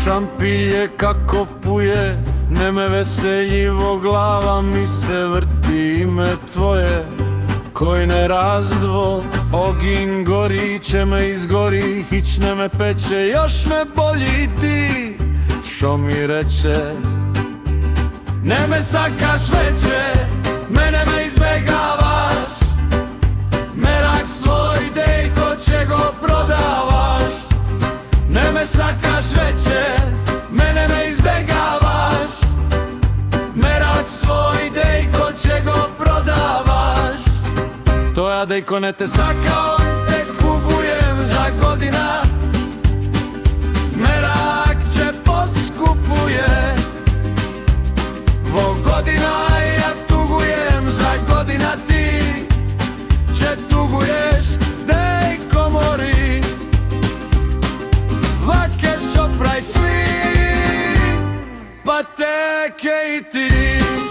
Slušam pilje kako puje, ne me veseljivo, glava mi se vrti, ime tvoje koji ne razdvo. Ogin gori će me izgori, hić ne me peče, još me boli ti što mi reče. Ne me sakaš veće, mene me izbegavaš, merak svoj dej, ko će go prodavaš. Ne me sakaš veće, mene me izbegavaš, merak svoj dej, ko će go prodavaš. To ja dejko ne te sakao, te kupujem za godina, merak će poskupuje. Vo godina ja tugujem za godina, ti će tuguješ, dejko mori. Vake šopraj svi, pa teke i ti.